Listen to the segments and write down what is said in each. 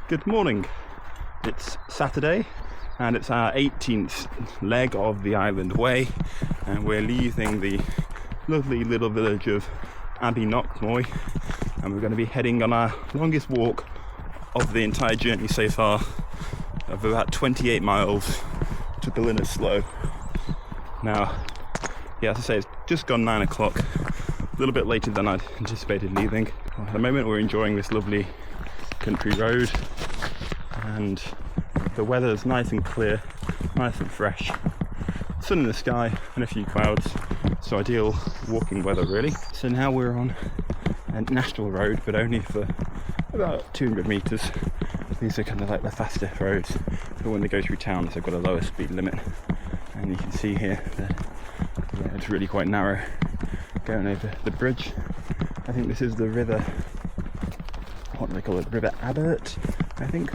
Good morning. It's Saturday and it's our 18th leg of the Island Way, and we're leaving the lovely little village of Knockmoy, and we're going to be heading on our longest walk of the entire journey so far, of about 28 miles to Ballinasloe. Now, yeah, as I say, it's just gone 9 o'clock, a little bit later than I'd anticipated leaving. At the moment we're enjoying this lovely country road, and the weather's nice and clear, nice and fresh, sun in the sky and a few clouds, so ideal walking weather really. So now we're on a national road, but only for about 200 metres. These are kind of like the faster roads, but when they go through towns they've got a lower speed limit, and you can see here that it's really quite narrow going over the bridge. I think this is the river, what do they call it, River Abbott, I think.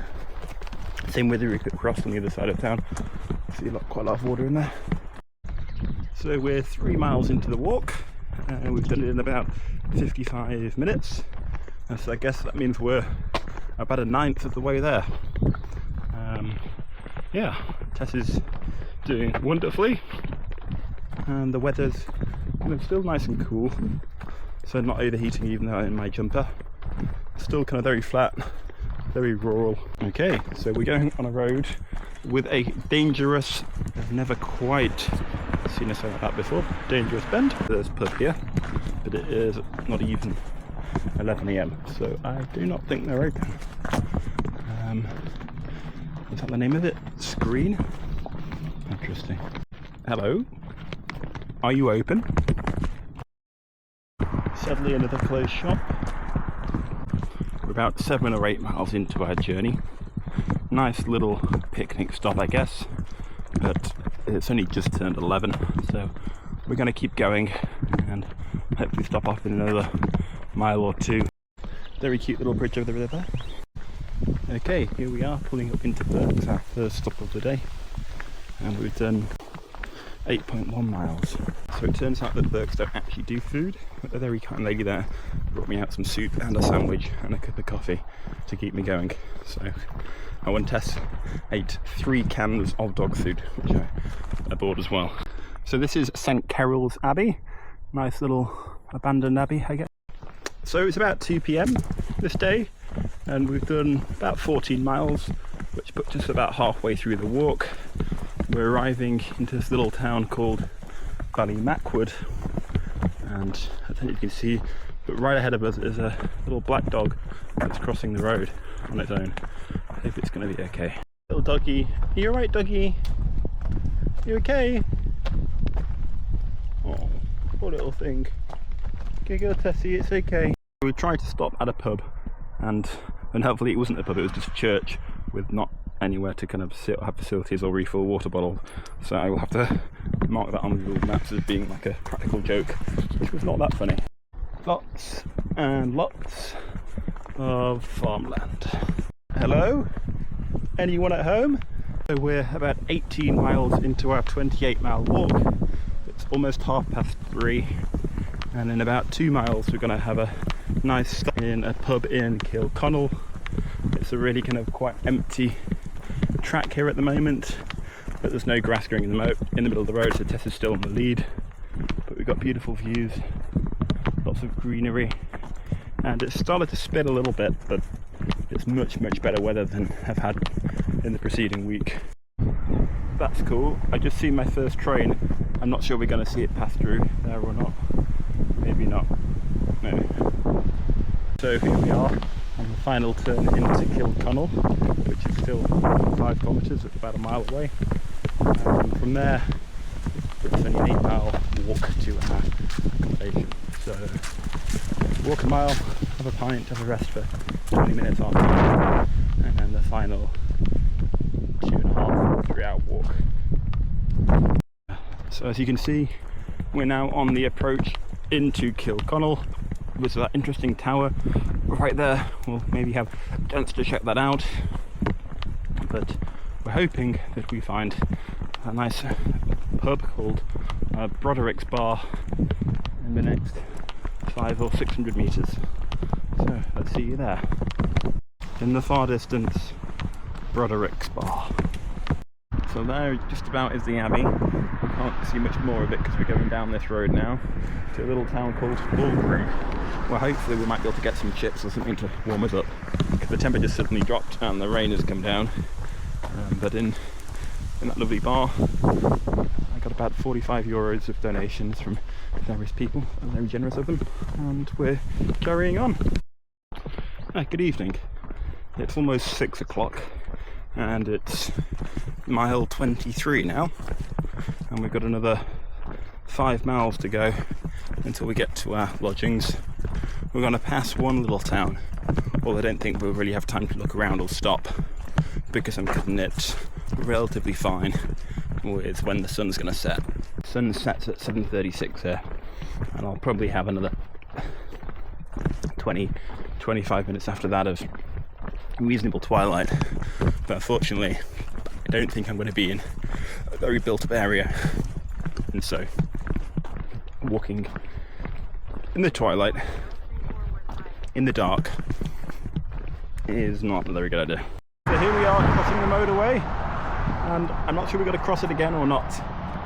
Same river we could cross on the other side of town. See quite a lot of water in there. So we're 3 miles into the walk, and we've done it in about 55 minutes. And so I guess that means we're about a ninth of the way there. Yeah, Tess is doing wonderfully, and the weather's kind of still nice and cool, so not overheating even though I'm in my jumper. Still kind of very flat, very rural. Okay, so we're going on a road with a dangerous, I've never quite seen a sign like that before, dangerous bend. There's a pub here, but it is not even 11 AM, so I do not think they're open. Is that the name of it? Screen? Interesting. Hello? Are you open? Sadly, another closed shop. We're about 7 or 8 miles into our journey. Nice little picnic stop, I guess, but it's only just turned 11, so we're going to keep going and hopefully stop off in another mile or two. Very cute little bridge over the river. Okay, here we are pulling up into Berks, our first stop of the day, and we've done 8.1 miles. So it turns out that Berks don't actually do food, but the very kind lady there brought me out some soup and a sandwich and a cup of coffee to keep me going. So I and Tess ate 3 cans of dog food, which I bought as well. So this is St Carol's Abbey, nice little abandoned abbey, I guess. So it's about 2 PM this day, and we've done about 14 miles, which puts us about halfway through the walk. We're arriving into this little town called Ballymacwood, and I think you can see, but right ahead of us is a little black dog that's crossing the road on its own. I hope it's going to be okay. Little doggy, are you alright, doggy? You okay? Oh, poor little thing. Okay, go Tessie, it's okay. We tried to stop at a pub, and hopefully it wasn't a pub, it was just a church with not anywhere to kind of sit or have facilities or refill water bottles, so I will have to mark that on the Google Maps as being like a practical joke, which was not that funny. Lots and lots of farmland. Hello? Anyone at home? So we're about 18 miles into our 28-mile walk. It's almost 3:30, and in about 2 miles we're going to have a nice stop in a pub in Kilconnell. It's a really kind of quite empty track here at the moment, but there's no grass growing in the middle of the road, so Tess is still in the lead. But we've got beautiful views, lots of greenery, and it's started to spit a little bit, but it's much better weather than I've had in the preceding week. That's cool. I just seen my first train. I'm not sure we're going to see it pass through there or not. Maybe not. No. So here we are on the final turn into Kilconnell, which is still 5 kilometres, it's about a mile away. From there, it's only an 8-mile walk to our accommodation. So walk a mile, have a pint, have a rest for 20 minutes after, and then the final 2.5 to 3 hour walk. So as you can see, we're now on the approach into Kilconnell. There's that interesting tower right there. We'll maybe have a chance to check that out, but we're hoping that we find a nice pub called Broderick's Bar in the next 500 or 600 metres. So let's see you there. In the far distance, Broderick's Bar. So there just about is the Abbey. We can't see much more of it because we're going down this road now to a little town called Aughrim, where hopefully we might be able to get some chips or something to warm us up, because the temperature suddenly dropped and the rain has come down. But in that lovely bar, I got about 45 euros of donations from various people, and very generous of them, and we're carrying on. Good evening. It's almost 6 o'clock and it's mile 23 now, and we've got another 5 miles to go until we get to our lodgings. We're going to pass one little town, although I don't think we'll really have time to look around or stop, because I'm cutting it relatively fine with when the sun's going to set. The sun sets at 7:36 here, and I'll probably have another 20-25 minutes after that of reasonable twilight, but unfortunately I don't think I'm going to be in a very built up area, and so walking in the twilight in the dark is not a very good idea. So here we are crossing the motorway, and I'm not sure we're going to cross it again or not,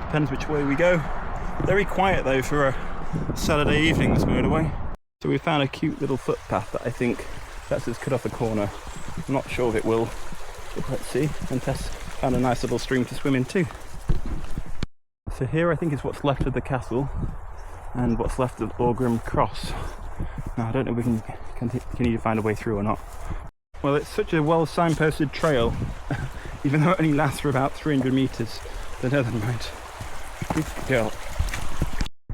depends which way we go. Very quiet though for a Saturday evening, this motorway. So we found a cute little footpath that I think lets us cut off a corner. I'm not sure if it will, but let's see. And Tess found a nice little stream to swim in too. So here I think is what's left of the castle and what's left of Aughrim Cross. Now I don't know if we can continue to find a way through or not. Well, it's such a well signposted trail, even though it only lasts for about 300 metres, but never mind. Good girl.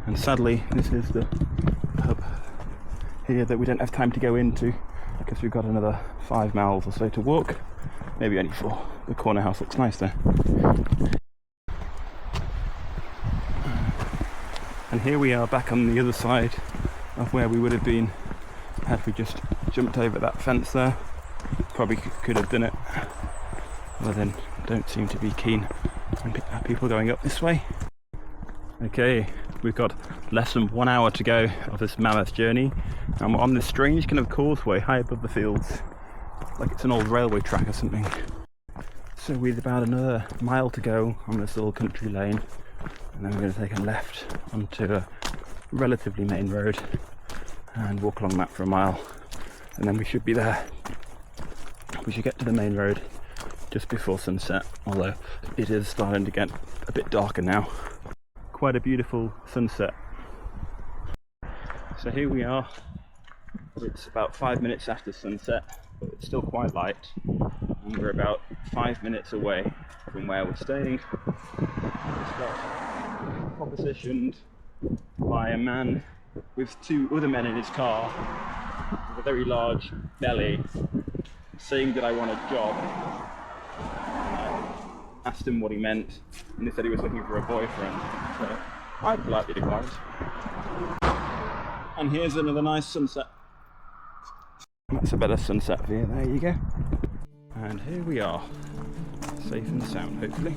And sadly this is the pub here that we don't have time to go into, because we've got another 5 miles or so to walk, maybe only 4. The corner house looks nice there. And here we are back on the other side of where we would have been had we just jumped over that fence there. Probably could have done it, but then don't seem to be keen on people going up this way. Okay, we've got less than 1 hour to go of this mammoth journey, and we're on this strange kind of causeway high above the fields, like it's an old railway track or something. So we've about another mile to go on this little country lane, and then we're going to take a left onto a relatively main road and walk along that for a mile, and then we should be there. We should get to the main road just before sunset, although it is starting to get a bit darker now. Quite a beautiful sunset. So here we are. It's about 5 minutes after sunset, but it's still quite light, and we're about 5 minutes away from where we're staying. It's got propositioned by a man with 2 other men in his car with a very large belly, saying that I want a job. Asked him what he meant, and he said he was looking for a boyfriend, so I politely declined. And here's another nice sunset. That's a better sunset view, there you go. And here we are, safe and sound hopefully.